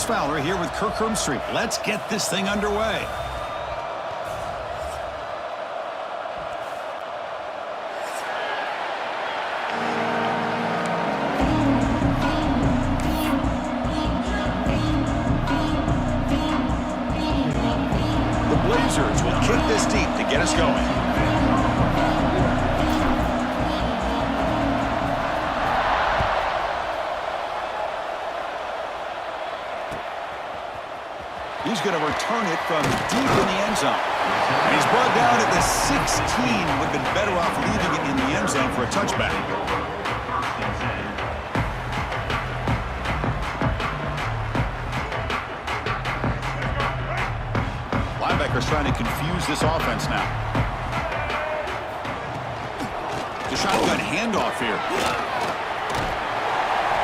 Chris Fowler here with Kirk Herbstreit. Let's get this thing underway. The Blazers will kick this deep to get us going. He's going to return it from deep in the end zone. And he's brought down at the 16. Would have been better off leaving it in the end zone for a touchback. Linebacker's trying to confuse this offense now. The shotgun handoff here.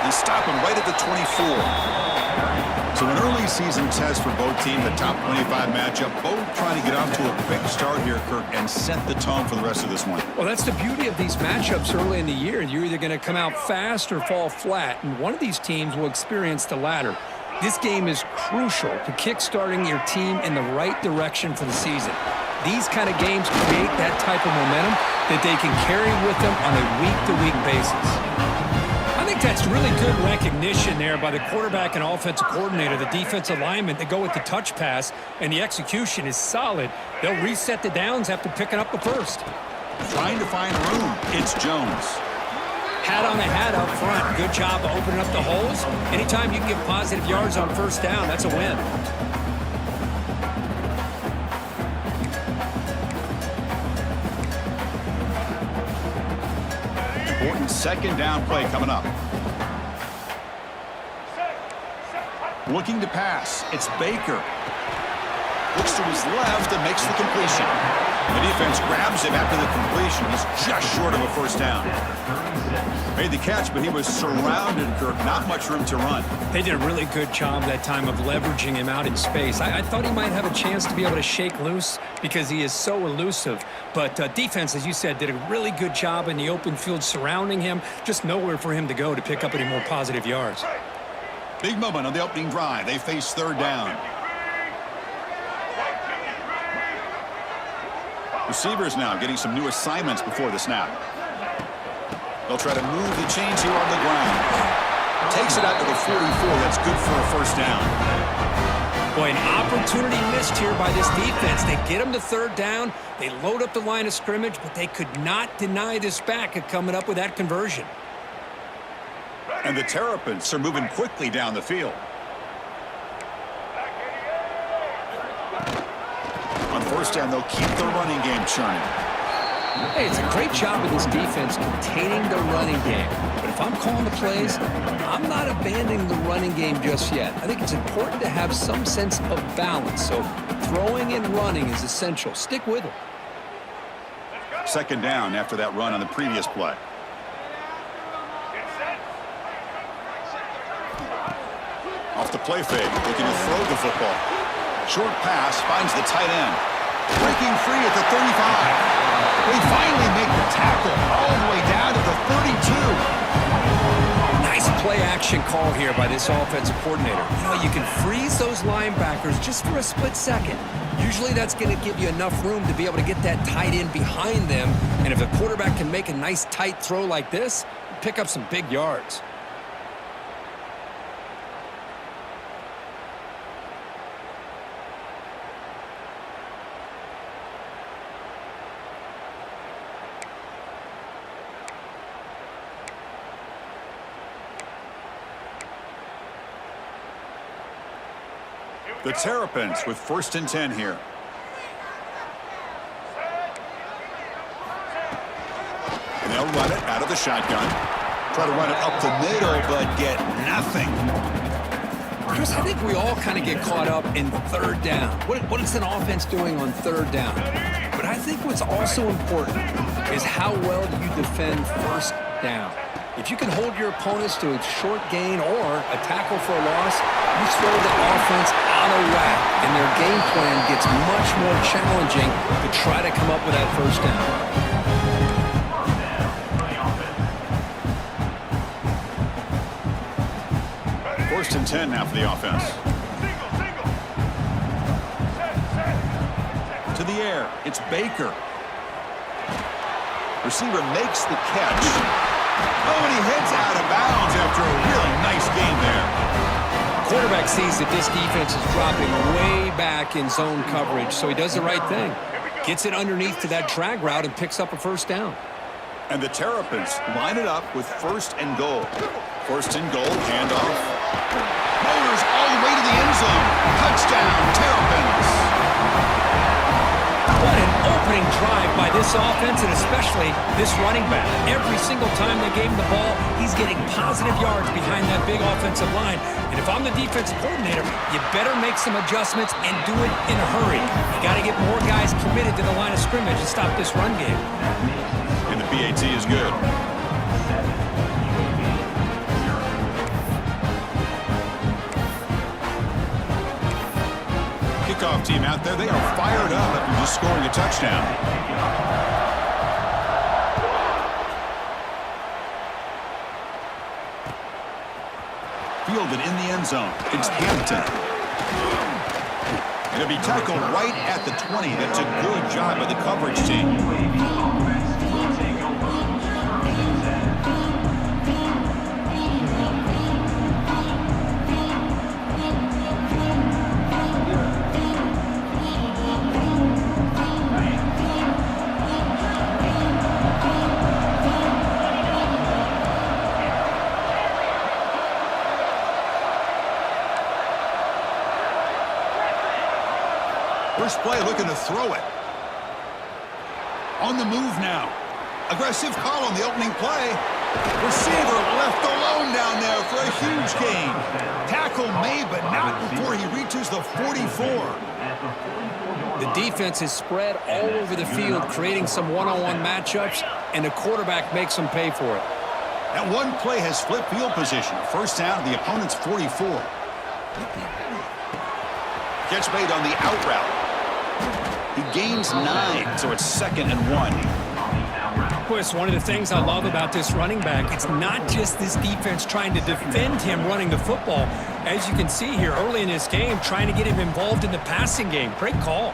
And stop him right at the 24. So an early season test for both teams, the top 25 matchup, both trying to get off to a quick start here, Kirk, and set the tone for the rest of this one. Well, that's the beauty of these matchups early in the year. You're either going to come out fast or fall flat, and one of these teams will experience the latter. This game is crucial to kick-starting your team in the right direction for the season. These kind of games create that type of momentum that they can carry with them on a week-to-week basis. I think that's really good recognition there by the quarterback and offensive coordinator, the defensive lineman. They go with the touch pass, and the execution is solid. They'll reset the downs after picking up the first. Trying to find room. It's Jones. Hat on the hat up front. Good job of opening up the holes. Anytime you can get positive yards on first down, that's a win. Important second down play coming up. Looking to pass. It's Baker. Looks to his left and makes the completion. The defense grabs him after the completion. He's just short of a first down. Made the catch, but he was surrounded, Kirk. Not much room to run. They did a really good job that time of leveraging him out in space. I thought he might have a chance to be able to shake loose because he is so elusive. But defense, as you said, did a really good job in the open field surrounding him. Just nowhere for him to go to pick up any more positive yards. Big moment on the opening drive. They face third down. Receivers now getting some new assignments before the snap. They'll try to move the chains here on the ground. Takes it out to the 44. That's good for a first down. Boy, an opportunity missed here by this defense. They get them to third down. They load up the line of scrimmage, but they could not deny this back of coming up with that conversion. And the Terrapins are moving quickly down the field. On first down, they'll keep the running game churning. Hey, it's a great job of this defense containing the running game. But if I'm calling the plays, I'm not abandoning the running game just yet. I think it's important to have some sense of balance. So throwing and running is essential. Stick with it. Second down after that run on the previous play. Off the play fake, looking to throw the football. Short pass, finds the tight end. Breaking free at the 35. They finally make the tackle all the way down to the 32. Nice play-action call here by this offensive coordinator. You know, you can freeze those linebackers just for a split second. Usually that's going to give you enough room to be able to get that tight end behind them. And if the quarterback can make a nice tight throw like this, pick up some big yards. The Terrapins with 1st and 10 here. And they'll run it out of the shotgun. Try to run it up the middle, but get nothing. Chris, I think we all kind of get caught up in third down. What is an offense doing on third down? But I think what's also important is how well you defend first down. If you can hold your opponents to a short gain or a tackle for a loss, you throw the offense out of whack, and their game plan gets much more challenging to try to come up with that first down. 1st and 10 now for the offense. To the air, it's Baker. Receiver makes the catch. Oh, and he heads out of bounds after a really nice game there. Quarterback sees that this defense is dropping way back in zone coverage, so he does the right thing. Gets it underneath to that drag route and picks up a first down. And the Terrapins line it up with 1st and goal. 1st and goal, handoff. Motors all the way to the end zone. Touchdown, Terrapins. What an opening drive by this offense, and especially this running back. Every single time they gave him the ball, he's getting positive yards behind that big offensive line. And if I'm the defensive coordinator, you better make some adjustments and do it in a hurry. You got to get more guys committed to the line of scrimmage and stop this run game. And the PAT is good. Kickoff team out there, they are fired up after just scoring a touchdown. Fielded in the end zone. It's Hampton. And it'll be tackled right at the 20. That's a good job by the coverage team. First play looking to throw it. On the move now. Aggressive call on the opening play. Receiver left alone down there for a huge gain. Tackle made, but not before he reaches the 44. The defense is spread all over the field, creating some one-on-one matchups, and the quarterback makes them pay for it. That one play has flipped field position. First down to the opponent's 44. Catch made on the out route. He gains 9, so it's 2nd and 1. Chris, one of the things I love about this running back, it's not just this defense trying to defend him running the football. As you can see here early in this game, trying to get him involved in the passing game. Great call.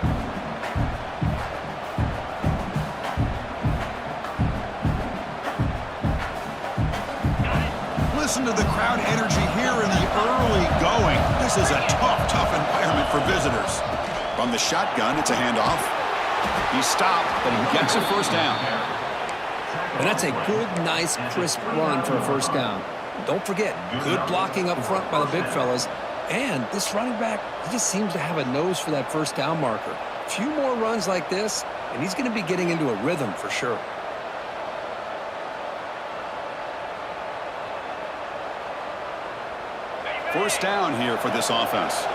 Listen to the crowd energy here in the early going. This is a tough environment for visitors. From the shotgun, it's a handoff. He's stopped, but he gets a first down. And that's a good, nice, crisp run for a first down. Don't forget, good blocking up front by the big fellas. And this running back, he just seems to have a nose for that first down marker. A few more runs like this, and he's going to be getting into a rhythm for sure. First down here for this offense.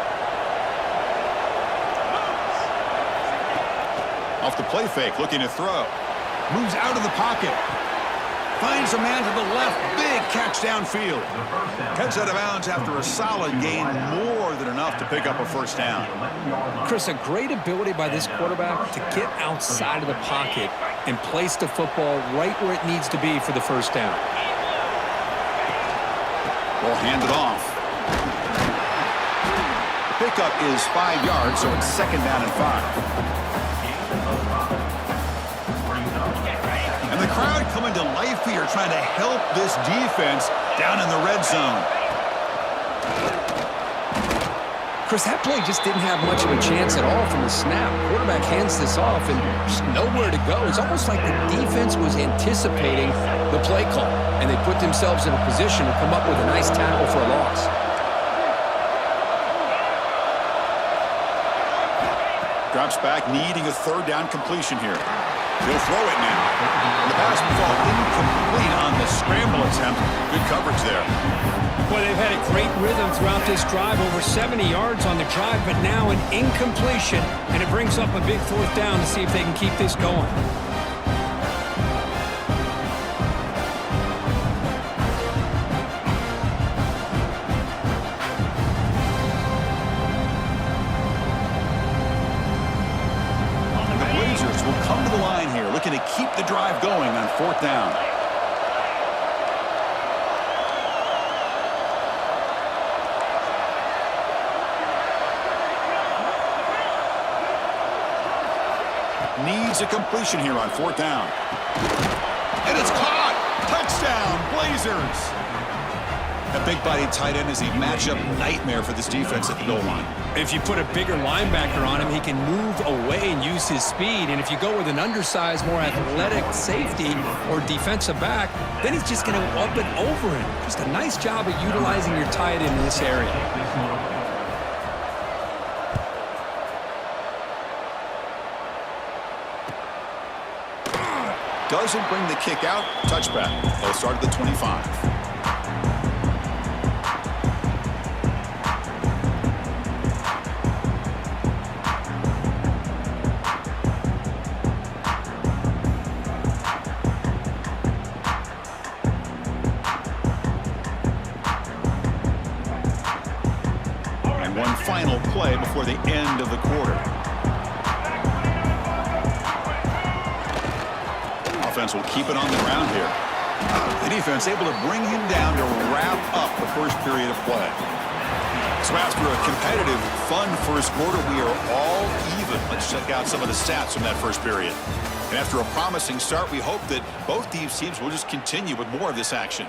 Off the play fake, looking to throw. Moves out of the pocket. Finds a man to the left. Big catch downfield. Heads out of bounds after a solid gain. More than enough to pick up a first down. Chris, a great ability by this quarterback to get outside of the pocket and place the football right where it needs to be for the first down. Ball handed off. The pickup is 5 yards, so it's 2nd down and 5. And the crowd coming to life here, trying to help this defense down in the red zone. Chris, that play just didn't have much of a chance at all from the snap. Quarterback hands this off and just nowhere to go. It's almost like the defense was anticipating the play call, and they put themselves in a position to come up with a nice tackle for a loss. Drops back, needing a 3rd down completion here. He'll throw it now. And the pass will fall incomplete on the scramble attempt. Good coverage there. Well, they've had a great rhythm throughout this drive, over 70 yards on the drive, but now an incompletion, and it brings up a big 4th down to see if they can keep this going. Will come to the line here, looking to keep the drive going on 4th down. Needs a completion here on 4th down. And it's caught! Touchdown, Blazers! A big-bodied tight end is a matchup nightmare for this defense at the goal line. If you put a bigger linebacker on him, he can move away and use his speed. And if you go with an undersized, more athletic safety or defensive back, then he's just going to up and over him. Just a nice job of utilizing your tight end in this area. Doesn't bring the kick out. Touchback. They'll start at the 25. And one final play before the end of the quarter. Offense will keep it on the ground here. The defense able to bring him down to wrap up the first period of play. So after a competitive, fun first quarter, we are all even. Let's check out some of the stats from that first period. And after a promising start, we hope that both these teams will just continue with more of this action.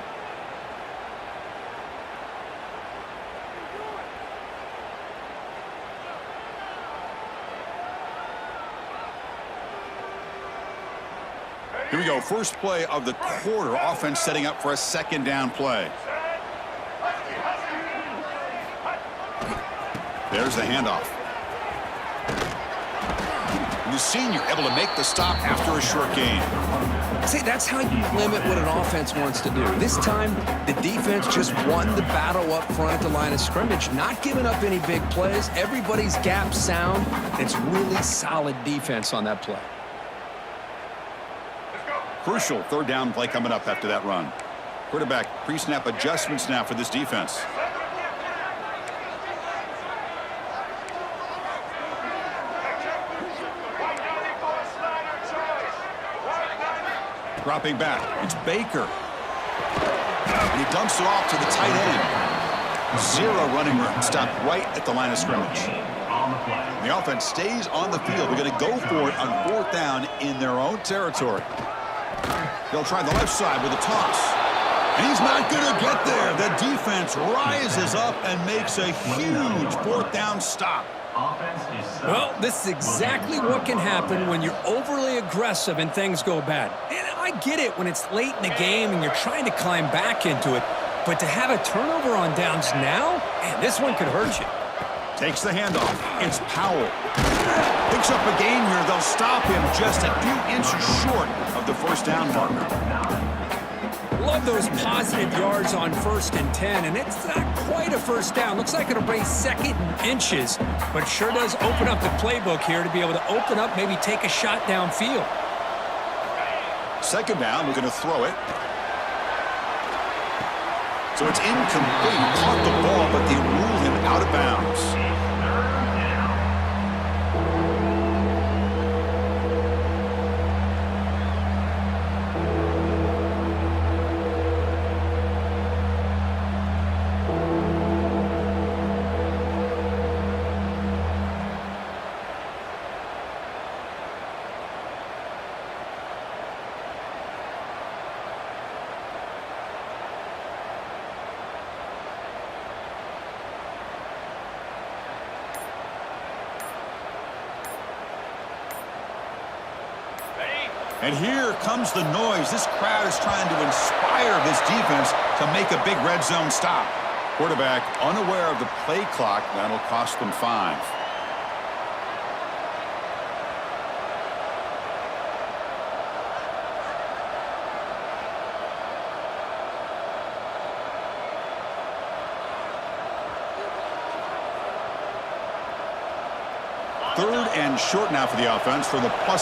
Here we go, first play of the quarter. Offense setting up for a 2nd down play. There's the handoff. And the senior able to make the stop after a short gain. See, that's how you limit what an offense wants to do. This time, the defense just won the battle up front at the line of scrimmage, not giving up any big plays. Everybody's gap sound. It's really solid defense on that play. Crucial 3rd down play coming up after that run. Quarterback pre-snap adjustments now for this defense. Dropping back, it's Baker. And he dumps it off to the tight end. 0 running room, stopped right at the line of scrimmage. The offense stays on the field. We're going to go for it on 4th down in their own territory. They'll try the left side with a toss. And he's not going to get there. The defense rises up and makes a huge 4th down stop. Well, this is exactly what can happen when you're overly aggressive and things go bad. And I get it when it's late in the game and you're trying to climb back into it. But to have a turnover on downs now, man, this one could hurt you. Takes the handoff. It's Powell. Picks up a gain here. They'll stop him just a few inches short of the 1st down marker. Love those positive yards on 1st and 10, and it's not quite a 1st down. Looks like it'll bring 2nd and inches, but sure does open up the playbook here to be able to open up, maybe take a shot downfield. 2nd down, we're going to throw it. So it's incomplete. Caught the ball, but they rule him out of bounds. And here comes the noise. This crowd is trying to inspire this defense to make a big red zone stop. Quarterback unaware of the play clock. That'll cost them 5. Third and short now for the offense for the +25.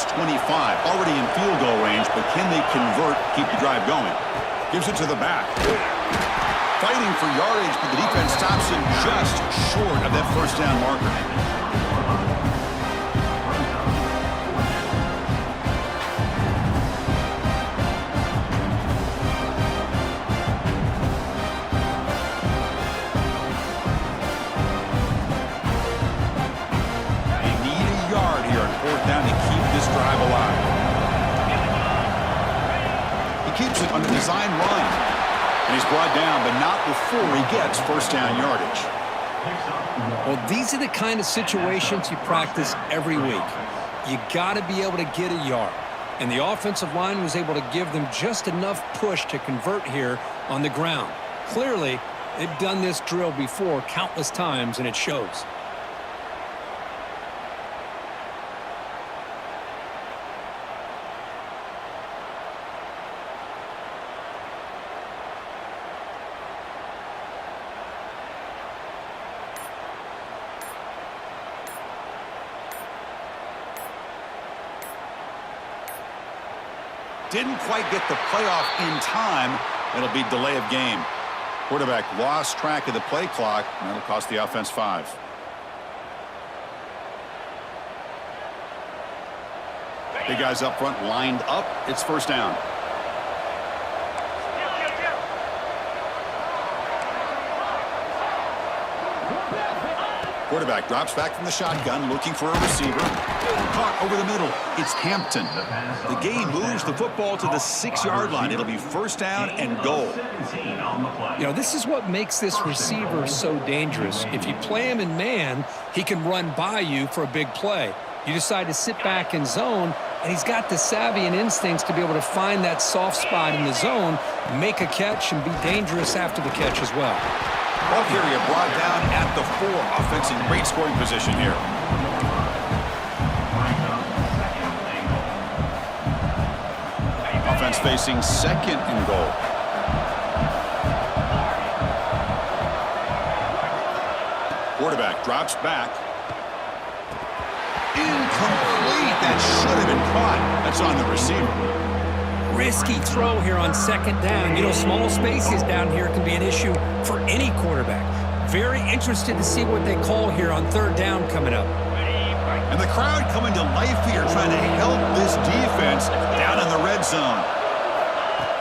Already in field goal range, but can they convert, keep the drive going? Gives it to the back. Fighting for yardage, but the defense stops him just short of that 1st down marker. Down to keep this drive drive alive. He keeps it on the design run. And he's brought down, but not before he gets first down yardage. Well, these are the kind of situations you practice every week. You got to be able to get a yard. And the offensive line was able to give them just enough push to convert here on the ground. Clearly, they've done this drill before countless times, and it shows. Didn't quite get the playoff in time. It'll be delay of game. Quarterback lost track of the play clock, and that'll cost the offense 5. Big guys up front lined up. It's first down. Quarterback drops back from the shotgun, looking for a receiver. Caught over the middle. It's Hampton. The game moves the football to the 6-yard line. It'll be first down and goal. You know, this is what makes this receiver so dangerous. If you play him in man, he can run by you for a big play. You decide to sit back in zone, and he's got the savvy and instincts to be able to find that soft spot in the zone, make a catch, and be dangerous after the catch as well. Ball carrier brought down at the 4. Offense in great scoring position here. Offense facing second and goal. Quarterback drops back. Incomplete. That should have been caught. That's on the receiver. Risky throw here on second down. You know, small spaces down here can be an issue for any quarterback. Very interested to see what they call here on third down coming up. And the crowd coming to life here, trying to help this defense down in the red zone.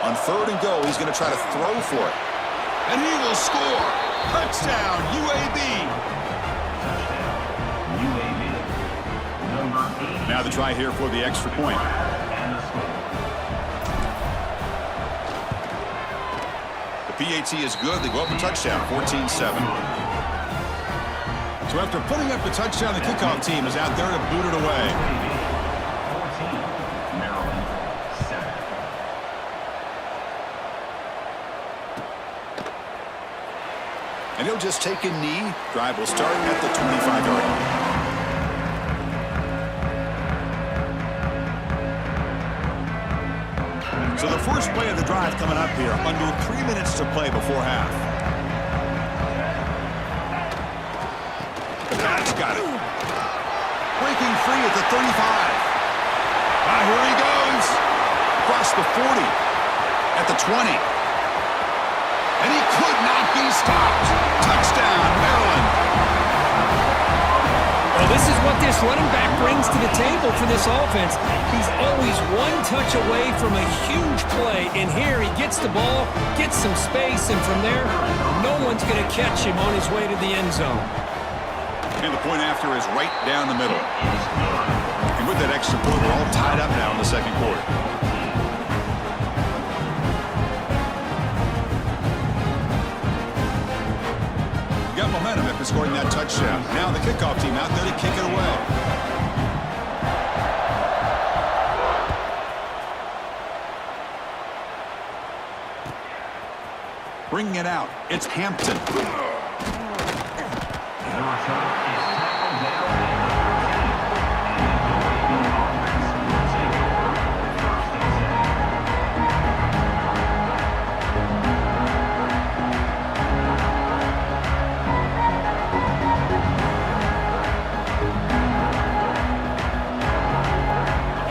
On third and goal, he's going to try to throw for it. And he will score. Touchdown, UAB. Now the try here for the extra point. PAT is good. They go up a touchdown, 14-7. So after putting up the touchdown, the kickoff team is out there to boot it away. And he'll just take a knee. Drive will start at the 25-yard line. So the first play of the drive coming up here, under 3 minutes to play before half. The Pats got it. Breaking free at the 35. Here he goes. Across the 40. At the 20. And he could not be stopped. Touchdown, Maryland. Well, this is what this running back brings to the table for this offense. He's always one touch away from a huge play, and here he gets the ball, gets some space, and from there, no one's going to catch him on his way to the end zone. And the point after is right down the middle. And with that extra point, we're all tied up now in the second quarter. Got momentum after scoring that touchdown. Now the kickoff team out there to kick it away. Bringing it out, it's Hampton.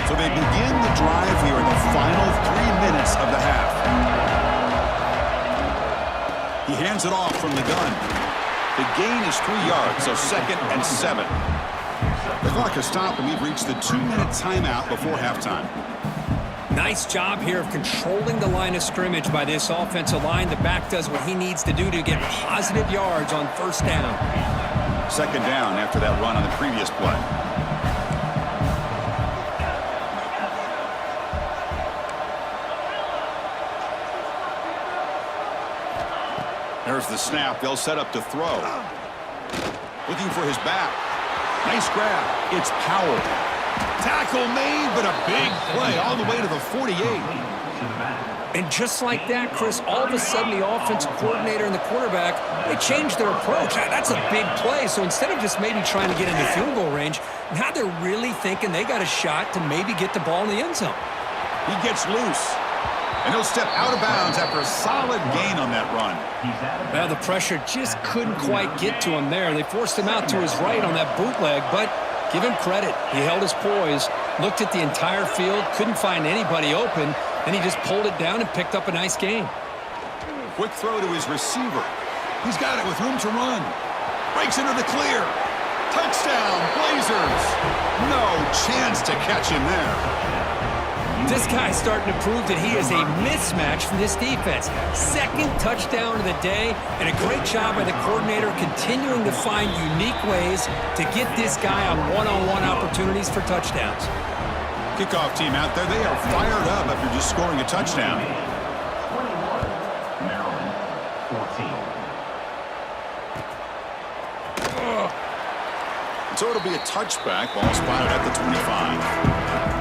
So they begin the drive here in the final 3 minutes of the half. He hands it off from the gun. The gain is 3 yards, so 2nd and 7. The clock has stopped, and we've reached the 2-minute timeout before halftime. Nice job here of controlling the line of scrimmage by this offensive line. The back does what he needs to do to get positive yards on first down. 2nd down after that run on the previous play. There's the snap. They'll set up to throw. Looking for his back. Nice grab. It's Powell. Tackle made, but a big play all the way to the 48. And just like that, Chris, all of a sudden the offensive coordinator and the quarterback, they changed their approach. That's a big play. So instead of just maybe trying to get into field goal range, now they're really thinking they got a shot to maybe get the ball in the end zone. He gets loose. And he'll step out of bounds after a solid gain on that run. Well, the pressure just couldn't quite get to him there. They forced him out to his right on that bootleg, but give him credit. He held his poise, looked at the entire field, couldn't find anybody open, and he just pulled it down and picked up a nice gain. Quick throw to his receiver. He's got it with room to run. Breaks into the clear. Touchdown, Blazers. No chance to catch him there. This guy's starting to prove that he is a mismatch for this defense. Second touchdown of the day, and a great job by the coordinator continuing to find unique ways to get this guy on one-on-one opportunities for touchdowns. Kickoff team out there, they are fired up after just scoring a touchdown. Maryland, 14. So it'll be a touchback. Ball spotted at the 25.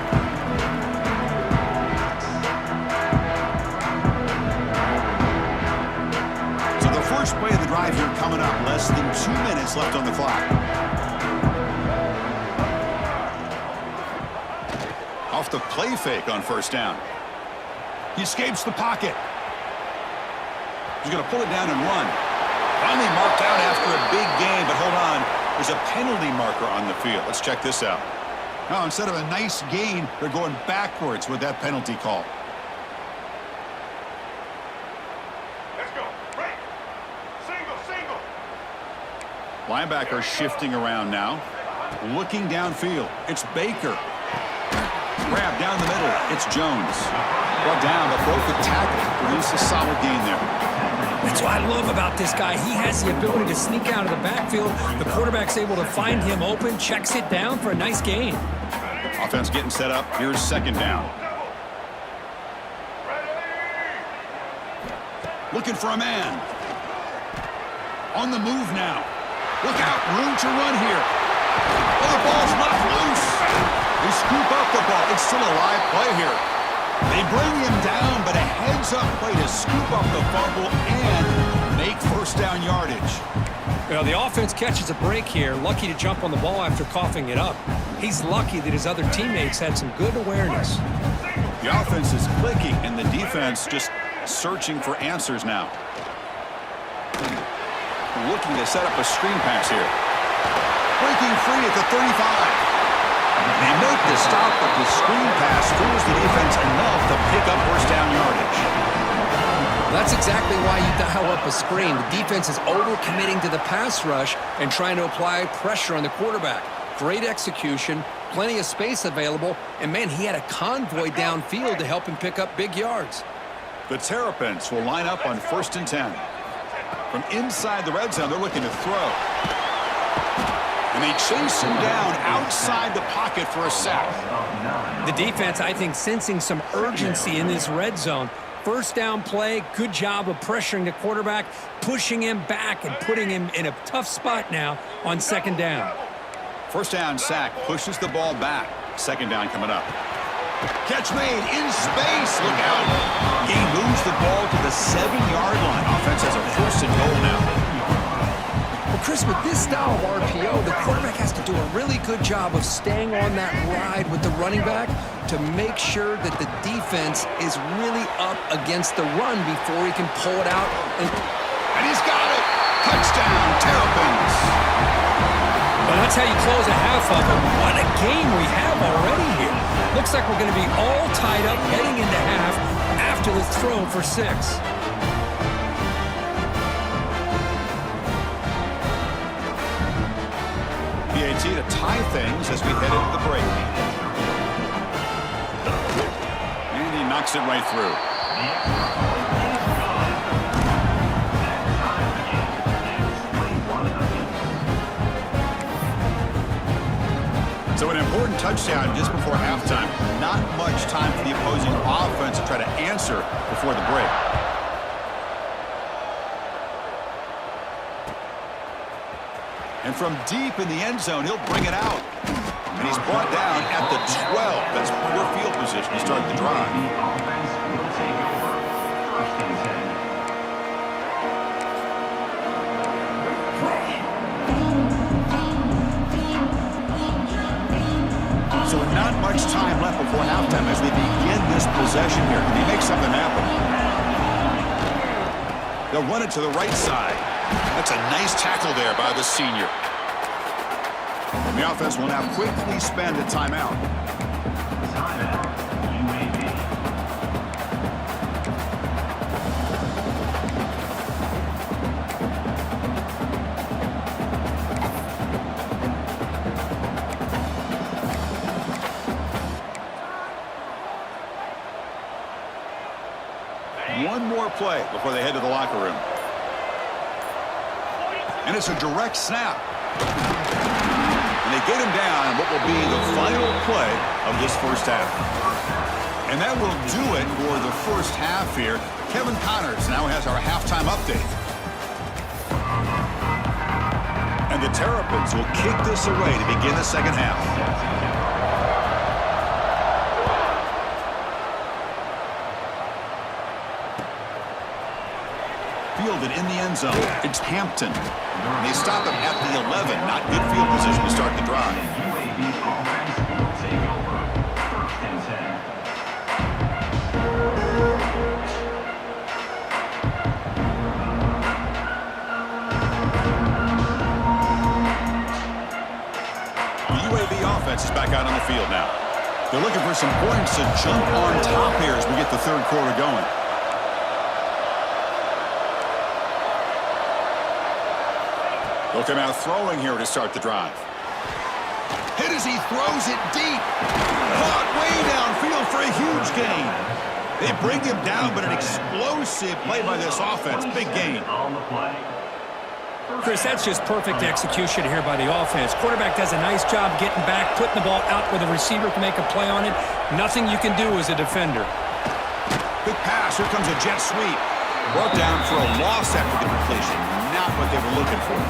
First play of the drive here coming up. Less than 2 minutes left on the clock. Off the play fake on first down. He escapes the pocket. He's going to pull it down and run. Finally marked out after a big gain, but hold on. There's a penalty marker on the field. Let's check this out. Now, instead of a nice gain, they're going backwards with that penalty call. Linebacker shifting around now. Looking downfield. It's Baker. Grab down the middle. It's Jones. Brought down, but broke the tackle. Produced a solid gain there. That's what I love about this guy. He has the ability to sneak out of the backfield. The quarterback's able to find him open, checks it down for a nice gain. Offense getting set up. Here's second down. Looking for a man. On the move now. Look out, room to run here. Oh, the ball's knocked loose. They scoop up the ball. It's still a live play here. They bring him down, but a heads-up play to scoop up the fumble and make first down yardage. Well, the offense catches a break here. Lucky to jump on the ball after coughing it up. He's lucky that his other teammates had some good awareness. The offense is clicking, and the defense just searching for answers now. Looking to set up a screen pass here. Breaking free at the 35. They make the stop, but the screen pass fools the defense enough to pick up first down yardage. That's exactly why you dial up a screen. The defense is over-committing to the pass rush and trying to apply pressure on the quarterback. Great execution, plenty of space available, and man, he had a convoy downfield to help him pick up big yards. The Terrapins will line up on 1st and 10. From inside the red zone, they're looking to throw. And they chase him down outside the pocket for a sack. The defense, I think, sensing some urgency in this red zone. First down play, good job of pressuring the quarterback, pushing him back and putting him in a tough spot now on second down. First down sack, pushes the ball back. Second down coming up. Catch made in space. Look out. He moves the ball to the 7-yard line. Offense has a 1st and goal now. Well, Chris, with this style of RPO, the quarterback has to do a really good job of staying on that ride with the running back to make sure that the defense is really up against the run before he can pull it out. And he's got it. Touchdown, Terrapins. Well, that's how you close a half of it. What a game we have already here. Looks like we're going to be all tied up heading into half after the throw for 6. PAT to tie things as we head into the break. And he knocks it right through. So an important touchdown just before halftime. Not much time for the opposing offense to try to answer before the break. And from deep in the end zone, he'll bring it out. And he's brought down at the 12. That's poor field position to start the drive. So not much time left before halftime as they begin this possession here. Can he make something happen? They'll run it to the right side. That's a nice tackle there by the senior. And the offense will now quickly spend a timeout. UAB. One more play before they head to the locker room. And it's a direct snap. And they get him down on what will be the final play of this first half. And that will do it for the first half here. Kevin Connors now has our halftime update. And the Terrapins will kick this away to begin the second half. Fielded in the end zone. It's Hampton. They stop him at the 11. Not good field position to start the drive. UAB offense will take over. 1st and 10. The UAB offense is back out on the field now. They're looking for some points to jump on top here as we get the third quarter going. They'll come out throwing here to start the drive. Hit as he throws it deep. Caught way downfield for a huge gain. They bring him down, but an explosive play by this offense. Big gain. On the play. Chris, that's just perfect execution here by the offense. Quarterback does a nice job getting back, putting the ball out where the receiver can make a play on it. Nothing you can do as a defender. Big pass. Here comes a jet sweep. Brought down for a loss after the completion. Not what they were looking for.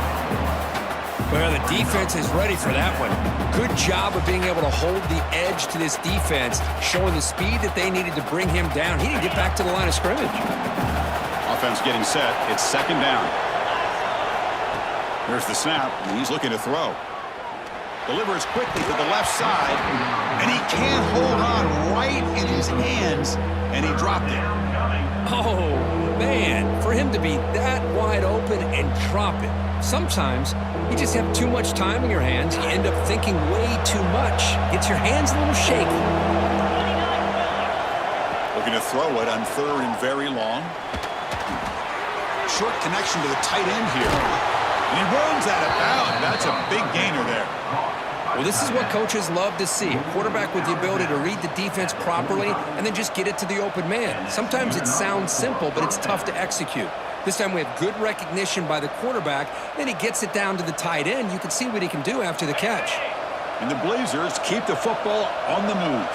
Well, the defense is ready for that one. Good job of being able to hold the edge to this defense, showing the speed that they needed to bring him down. He didn't get back to the line of scrimmage. Offense getting set. It's second down. There's the snap, and he's looking to throw. Delivers quickly to the left side, and he can't hold on right in his hands, and he dropped it. Oh, man, for him to be that wide open and drop it. Sometimes you just have too much time in your hands. You end up thinking way too much. Gets your hands a little shaky. Looking to throw it on 3rd and very long. Short connection to the tight end here. And he runs out of bounds. That's a big gainer there. Well, this is what coaches love to see. A quarterback with the ability to read the defense properly and then just get it to the open man. Sometimes it sounds simple, but it's tough to execute. This time we have good recognition by the quarterback. Then he gets it down to the tight end. You can see what he can do after the catch. And the Blazers keep the football on the move.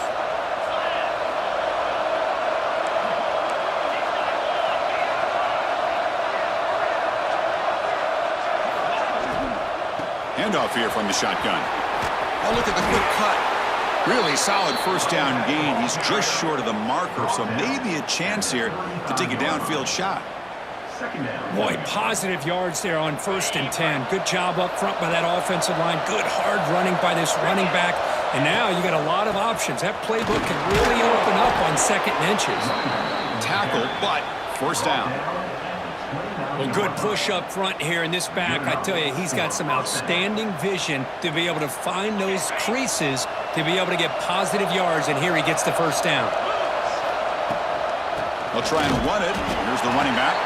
Handoff here from the shotgun. Oh, look at the quick cut. Really solid first down gain. He's just short of the marker, so maybe a chance here to take a downfield shot. Boy, positive yards there on 1st and 10. Good job up front by that offensive line. Good hard running by this running back. And now you got a lot of options. That playbook can really open up on 2nd and inches. Tackle, but first down. Well, good push up front here in this back. I tell you, he's got some outstanding vision to be able to find those creases, to be able to get positive yards, and here he gets the first down. They'll try and run it. Here's the running back.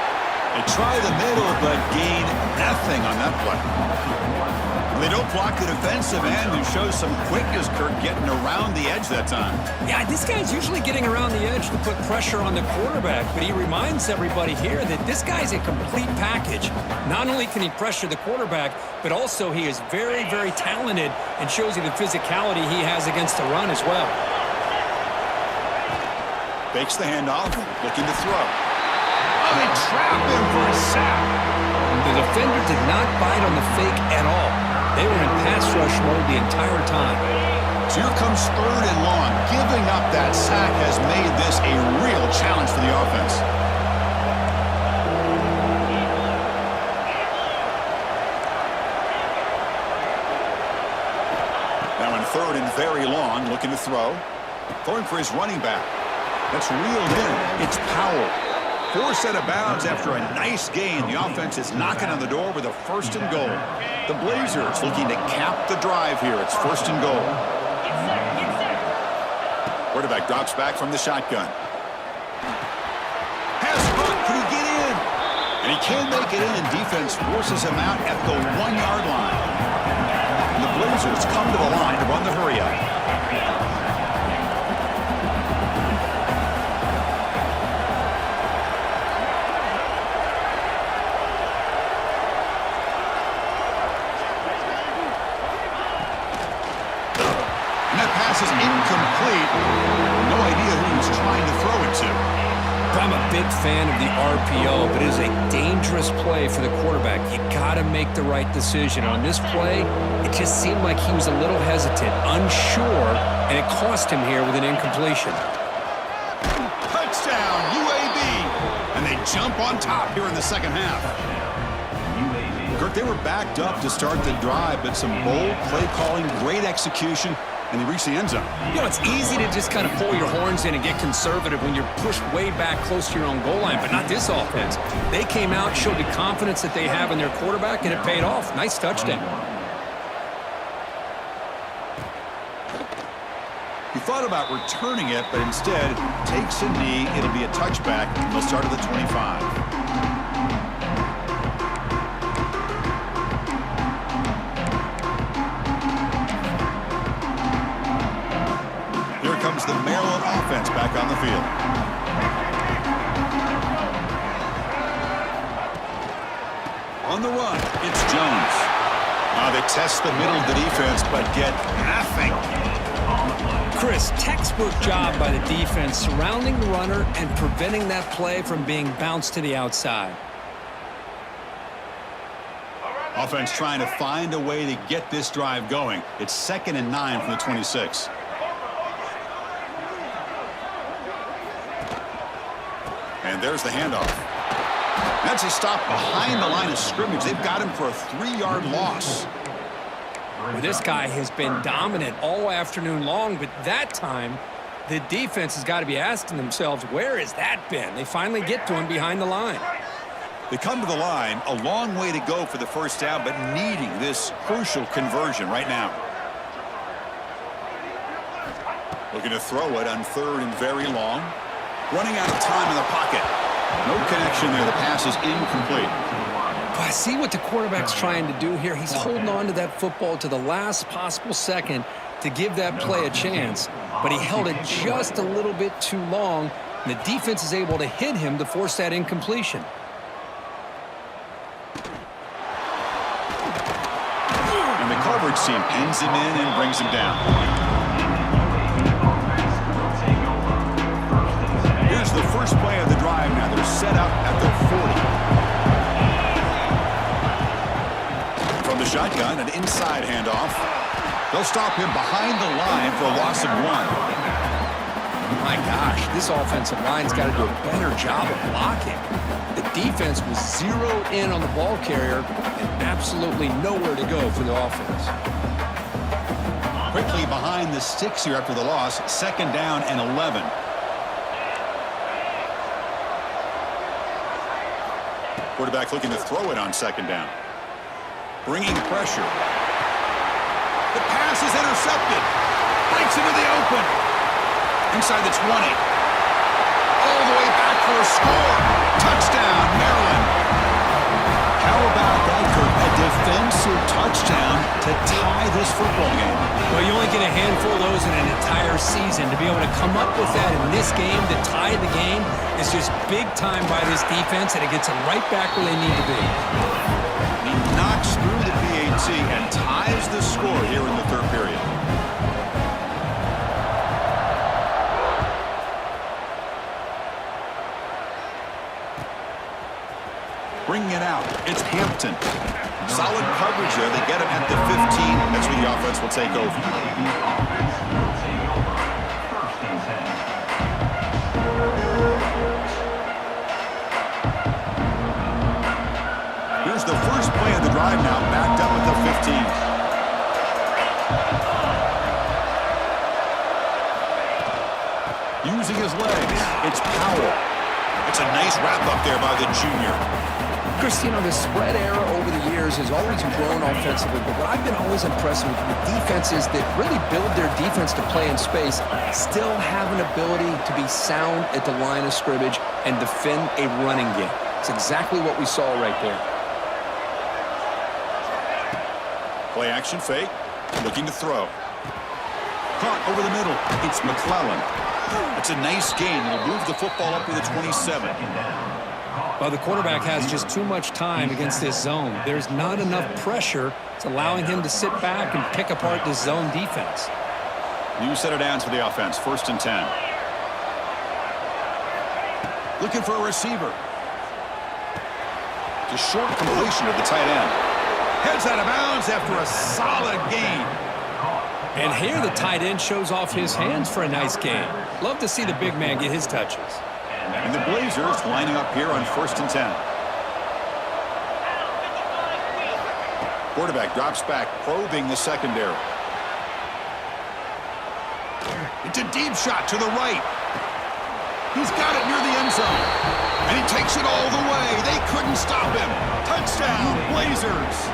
They try the middle, but gain nothing on that play. They don't block the defensive end, who shows some quickness, Kirk, getting around the edge that time. Yeah, this guy's usually getting around the edge to put pressure on the quarterback, but he reminds everybody here that this guy's a complete package. Not only can he pressure the quarterback, but also he is very, very talented and shows you the physicality he has against the run as well. Fakes the handoff, looking to throw. Oh, they trap him for a sack. The defender did not bite on the fake at all. They were in pass rush mode the entire time. So here comes 3rd and long. Giving up that sack has made this a real challenge for the offense. Now in 3rd and very long, looking to throw. Throwing for his running back. That's reeled in. It's Powell. 4 set of bounds after a nice gain. The offense is knocking on the door with a 1st and goal. The Blazers looking to cap the drive here. It's 1st and goal. Quarterback drops back from the shotgun. Pass hook. Can he get in? And he can make it in. Defense forces him out at the 1-yard line. And the Blazers come to the line to run the hurry-up. Is incomplete. No idea who he was trying to throw it to. I'm a big fan of the RPO, but it is a dangerous play for the quarterback. You got to make the right decision. On this play, it just seemed like he was a little hesitant, unsure, and it cost him here with an incompletion. Touchdown, UAB! And they jump on top here in the second half. Kirk, they were backed up to start the drive, but some bold play calling, great execution, and they reach the end zone. You know, it's easy to just kind of pull your horns in and get conservative when you're pushed way back close to your own goal line, but not this offense. They came out, showed the confidence that they have in their quarterback, and it paid off. Nice touchdown. He thought about returning it, but instead takes a knee. It'll be a touchback. They'll start at the 25. The Maryland offense back on the field. On the run, it's Jones. They test the middle of the defense, but get nothing. Chris, textbook job by the defense surrounding the runner and preventing that play from being bounced to the outside. Offense trying to find a way to get this drive going. It's 2nd and 9 from the 26. And there's the handoff. That's a stop behind the line of scrimmage. They've got him for a 3-yard loss. Well, this guy has been dominant all afternoon long, but that time, the defense has got to be asking themselves, where has that been? They finally get to him behind the line. They come to the line, a long way to go for the first down, but needing this crucial conversion right now. Looking to throw it on 3rd and very long. Running out of time in the pocket. No connection there. The pass is incomplete. I see what the quarterback's trying to do here. He's holding on to that football to the last possible second to give that play a chance, but he held it just a little bit too long, and the defense is able to hit him to force that incompletion. And the coverage team pins him in and brings him down. Here's the first play of the drive now. They're set up at the 40. From the shotgun, an inside handoff. They'll stop him behind the line for a loss of 1. My gosh, this offensive line's got to do a better job of blocking. The defense was zeroed in on the ball carrier and absolutely nowhere to go for the offense. Quickly behind the sticks here after the loss. 2nd down and 11. Quarterback looking to throw it on 2nd down. Bringing pressure. The pass is intercepted. Breaks into the open. Inside the 20. All the way back for a score. Touchdown, Maryland. How about that, Kirk? A defensive touchdown to tie this football game. Well, you only get a handful of those in an entire season. To be able to come up with that in this game to tie the game is just big time by this defense, and it gets them right back where they need to be. He knocks through the PAT and ties the score here in the 3rd period. Bringing it out. It's Hampton. Solid coverage there. They get him at the 15. That's where the offense will take over. UAB offense will take over. First and 10. Here's the first play of the drive now, backed up at the 15. Using his legs, it's Powell. It's a nice wrap-up there by the junior. Christine, the spread era over the years has always grown offensively, but what I've been always impressed with defenses that really build their defense to play in space still have an ability to be sound at the line of scrimmage and defend a running game. It's exactly what we saw right there. Play action fake, looking to throw. Caught over the middle, it's McClellan. It's a nice gain. He'll move the football up to the 27. Well, the quarterback has just too much time against this zone. There's not enough pressure. It's allowing him to sit back and pick apart this zone defense. New set of downs for the offense. First and 10. Looking for a receiver. Just short completion of the tight end. Heads out of bounds after a solid gain. And here the tight end shows off his hands for a nice gain. Love to see the big man get his touches. And the Blazers lining up here on first and 10. Quarterback drops back, probing the secondary. It's a deep shot to the right. He's got it near the end zone. And he takes it all the way. They couldn't stop him. Touchdown, Blazers.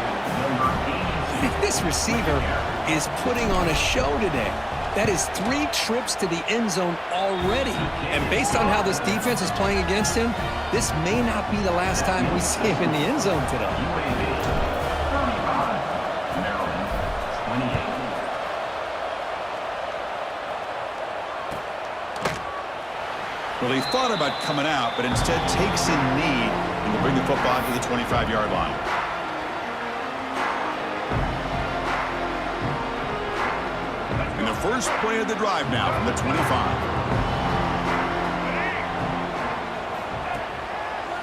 This receiver is putting on a show today. That is 3 trips to the end zone already. And based on how this defense is playing against him, this may not be the last time we see him in the end zone today. UAB 35, Maryland 28. Well, he thought about coming out, but instead takes a knee and will bring the football to the 25-yard line. And the first play of the drive now from the 25.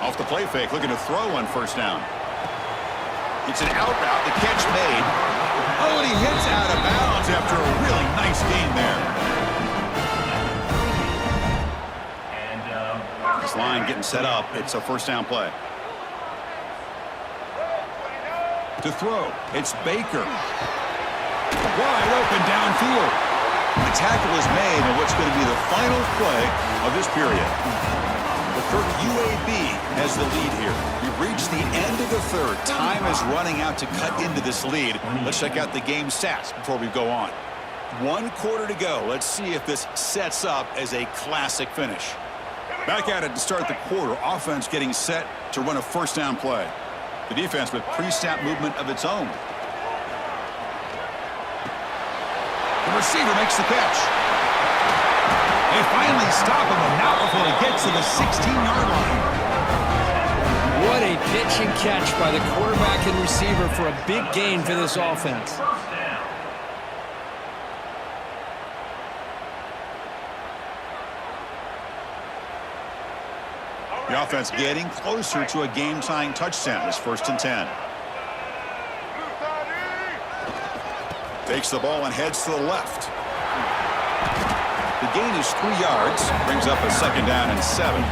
Off the play fake, looking to throw on first down. It's an out route, the catch made. Oh, and he hits out of bounds after a really nice gain there. This line getting set up. It's a first down play. To throw, it's Baker. Wide open downfield. The tackle is made on what's going to be the final play of this period. But Kirk, UAB has the lead here. We've reached the end of the third. Time is running out to cut into this lead. Let's check out the game stats before we go on. 1 quarter to go. Let's see if this sets up as a classic finish. Back at it to start the quarter. Offense getting set to run a first down play. The defense with pre-snap movement of its own. The receiver makes the catch. They finally stop him, and not before he gets to the 16-yard line. What a pitch and catch by the quarterback and receiver for a big gain for this offense. First down. The offense getting closer to a game-tying touchdown. It's first and 10. Takes the ball and heads to the left. The gain is 3 yards. Brings up a second down and 7.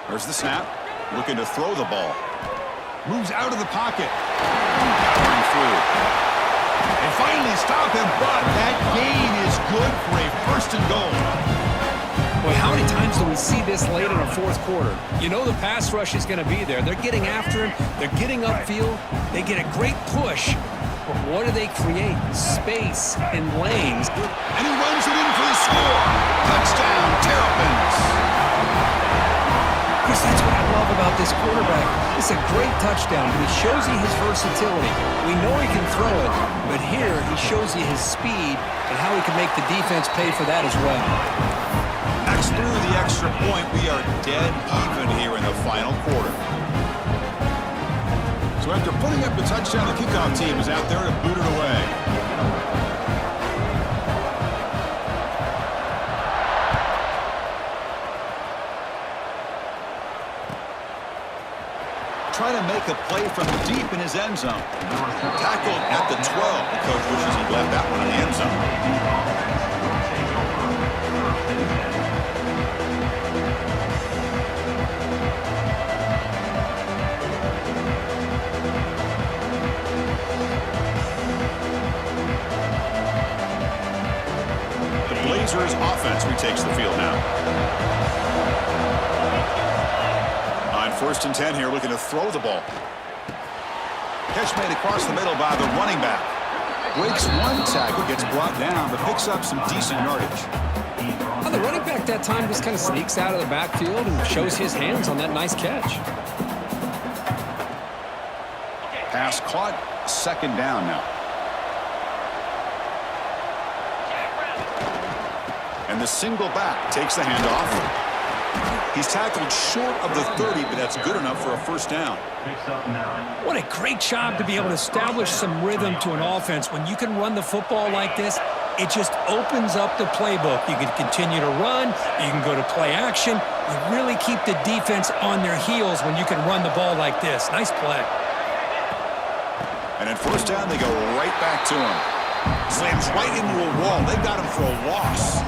There's the snap. Looking to throw the ball. Moves out of the pocket. Powering through. They finally stop him, but that gain is good for a first and goal. Boy, how many times do we see this late in a fourth quarter? You know the pass rush is going to be there. They're getting after him. They're getting upfield. They get a great push. But what do they create? Space and lanes. And he runs it in for the score. Touchdown, Terrapins. this quarterback. It's a great touchdown, but he shows you his versatility. We know he can throw it, but here he shows you his speed and how he can make the defense pay for that as well. Next through the extra point, we are dead even here in the final quarter. So after putting up the touchdown, the kickoff team is out there to boot it away. Trying to make a play from deep in his end zone. Tackled at the 12. The coach wishes he'd left that one in the end zone. The Blazers offense retakes the field now. On 1st and 10 here, looking to throw the ball. Catch made across the middle by the running back. Breaks one tackle, gets brought down, but picks up some decent yardage. Well, the running back that time just kind of sneaks out of the backfield and shows his hands on that nice catch. Pass caught, 2nd down now. And the single back takes the handoff. He's tackled short of the 30, but that's good enough for a 1st down. What a great job to be able to establish some rhythm to an offense. When you can run the football like this, it just opens up the playbook. You can continue to run. You can go to play action. You really keep the defense on their heels when you can run the ball like this. Nice play. And at 1st down, they go right back to him. Slams right into a wall. They got him for a loss.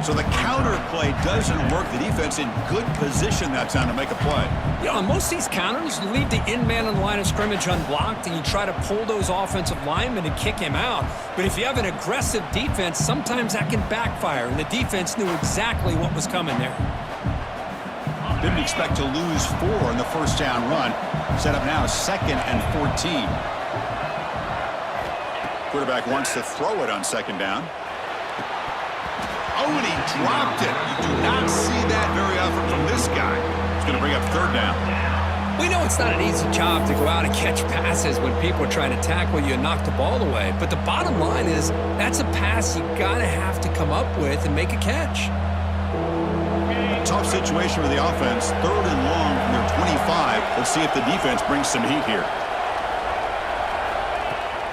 So the counter play doesn't work. The defense in good position that time to make a play. You know, on most of these counters, you leave the in man on the line of scrimmage unblocked, and you try to pull those offensive linemen and kick him out. But if you have an aggressive defense, sometimes that can backfire, and the defense knew exactly what was coming there. Didn't expect to lose 4 in the 1st down run. Set up now 2nd and 14. Quarterback wants to throw it on 2nd down. Oh, and he dropped it. You do not see that very often from this guy. He's going to bring up 3rd down. We know it's not an easy job to go out and catch passes when people are trying to tackle you and knock the ball away. But the bottom line is that's a pass you got to have to come up with and make a catch. Tough situation for the offense. 3rd and long from their 25. Let's see if the defense brings some heat here.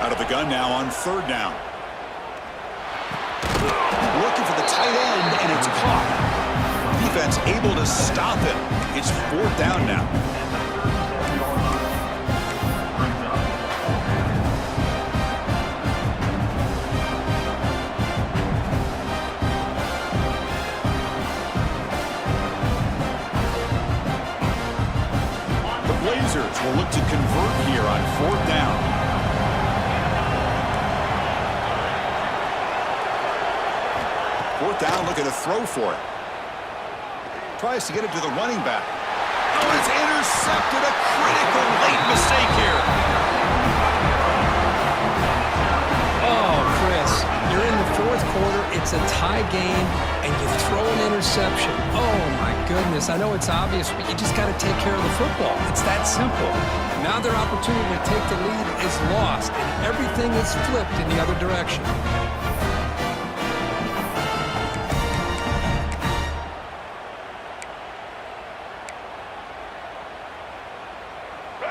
Out of the gun now on 3rd down. Looking for the tight end, and it's caught. Defense able to stop him. It's 4th down now. The Blazers will look to convert here on 4th down. Down, looking to throw for it. Tries to get it to the running back. Oh, it's intercepted. A critical late mistake here. Oh, Chris, you're in the 4th quarter. It's a tie game, and you throw an interception. Oh, my goodness. I know it's obvious, but you just got to take care of the football. It's that simple. Now their opportunity to take the lead is lost, and everything is flipped in the other direction.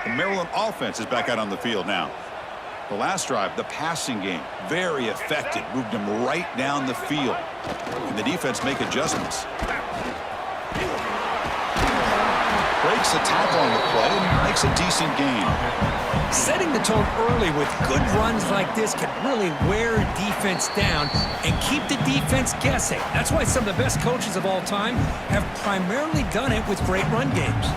The Maryland offense is back out on the field now. The last drive, the passing game, very effective. Moved them right down the field. And the defense make adjustments. Breaks a tackle on the play and makes a decent gain. Setting the tone early with good runs like this can really wear a defense down and keep the defense guessing. That's why some of the best coaches of all time have primarily done it with great run games.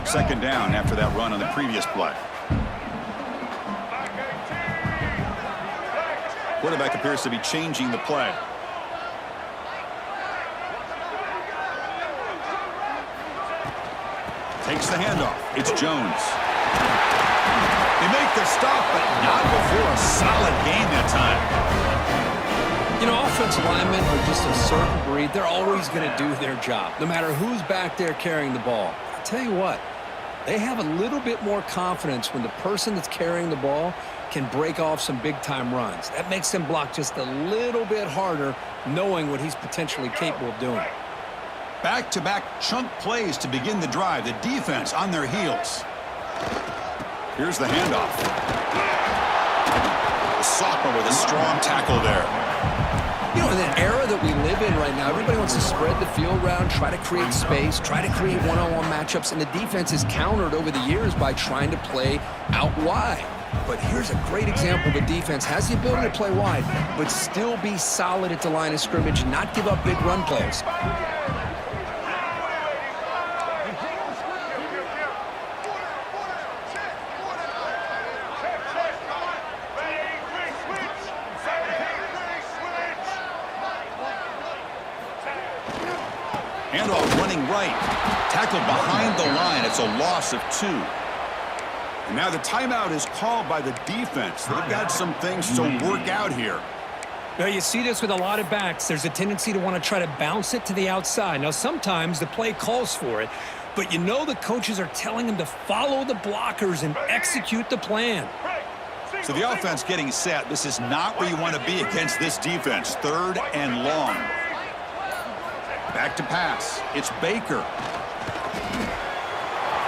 Second down after that run on the previous play. Quarterback appears to be changing the play. Takes the handoff. It's Jones. They make the stop, but not before a solid gain that time. You know, offensive linemen are just a certain breed. They're always going to do their job, no matter who's back there carrying the ball. I'll tell you what, they have a little bit more confidence when the person that's carrying the ball can break off some big-time runs. That makes them block just a little bit harder, knowing what he's potentially capable of doing. Back-to-back chunk plays to begin the drive. The defense on their heels. Here's the handoff. Soccer with a strong tackle there. You know, in the era that we live in right now, everybody wants to spread the field around, try to create space, try to create one-on-one matchups, and the defense is countered over the years by trying to play out wide. But here's a great example. The defense has the ability to play wide, but still be solid at the line of scrimmage and not give up big run plays. Handoff running right. Tackled behind the line. It's a loss of 2. And now the timeout is called by the defense. They've got some things to work out here. Now, you see this with a lot of backs. There's a tendency to want to try to bounce it to the outside. Now, sometimes the play calls for it, but you know the coaches are telling them to follow the blockers and execute the plan. So the offense getting set. This is not where you want to be against this defense. 3rd and long. Back to pass. It's Baker.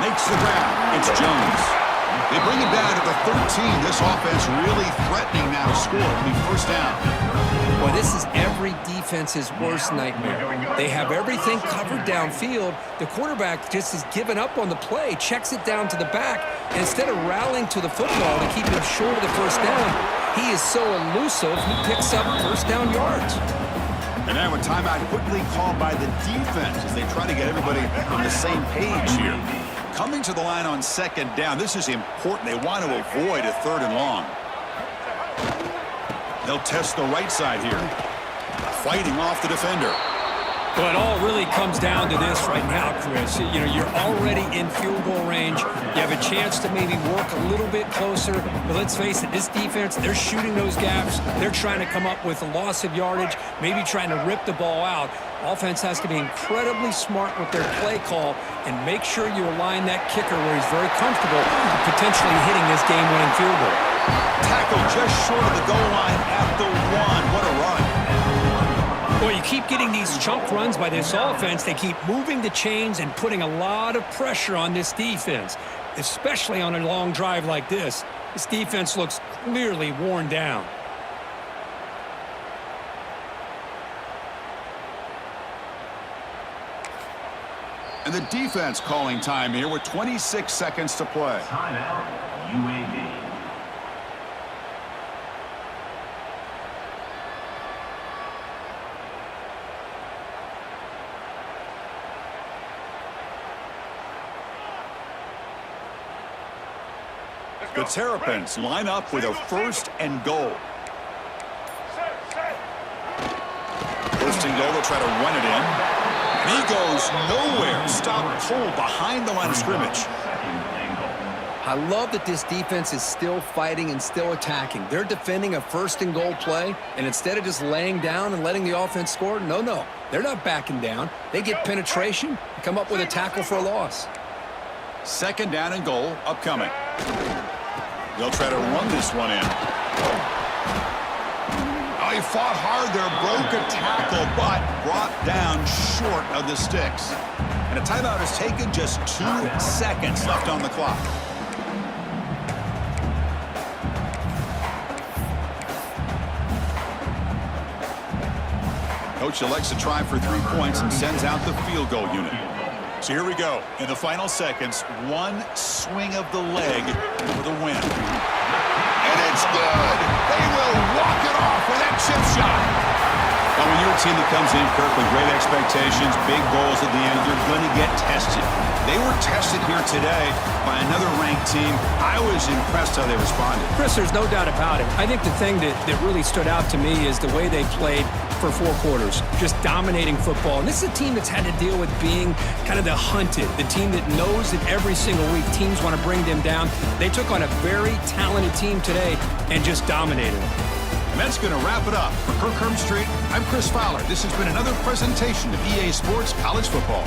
Makes the grab. It's Jones. They bring it down to the 13. This offense really threatening now to score. It'll be 1st down. Boy, this is every defense's worst nightmare. They have everything covered downfield. The quarterback just has given up on the play, checks it down to the back, and instead of rallying to the football to keep him short of the 1st down, he is so elusive, he picks up 1st down yards. And now a timeout quickly called by the defense as they try to get everybody on the same page here. Coming to the line on 2nd down. This is important. They want to avoid a 3rd and long. They'll test the right side here. Fighting off the defender. Well, it all really comes down to this right now, Chris. You know, you're already in field goal range. You have a chance to maybe work a little bit closer. But let's face it, this defense, they're shooting those gaps. They're trying to come up with a loss of yardage, maybe trying to rip the ball out. Offense has to be incredibly smart with their play call and make sure you align that kicker where he's very comfortable potentially hitting this game-winning field goal. Tackle just short of the goal line at the 1. What a run. Well, you keep getting these chunk runs by this offense. They keep moving the chains and putting a lot of pressure on this defense, especially on a long drive like this. This defense looks clearly worn down. And the defense calling time here with 26 seconds to play. Timeout, UAB. The Terrapins line up with a 1st and goal. 1st and goal, they'll try to run it in. And he goes nowhere. Stop cold behind the line of scrimmage. I love that this defense is still fighting and still attacking. They're defending a 1st and goal play, and instead of just laying down and letting the offense score, no. They're not backing down. They get penetration and come up with a tackle for a loss. 2nd down and goal upcoming. They'll try to run this one in. Oh, he fought hard there, broke a tackle, but brought down short of the sticks. And a timeout is taken, just 2 seconds left on the clock. Coach elects to try for 3 points and sends out the field goal unit. So here we go. In the final seconds, 1 swing of the leg for the win. And it's good. They will walk it off with that chip shot. Now, when you're a team that comes in, Kirk, with great expectations, big goals at the end, you're going to get tested. They were tested here today by another ranked team. I was impressed how they responded. Chris, there's no doubt about it. I think the thing that really stood out to me is the way they played for 4 quarters, just dominating football. And this is a team that's had to deal with being kind of the hunted, the team that knows that every single week teams want to bring them down. They took on a very talented team today and just dominated them. And that's going to wrap it up. For Kirk Street, I'm Chris Fowler. This has been another presentation of EA Sports College Football.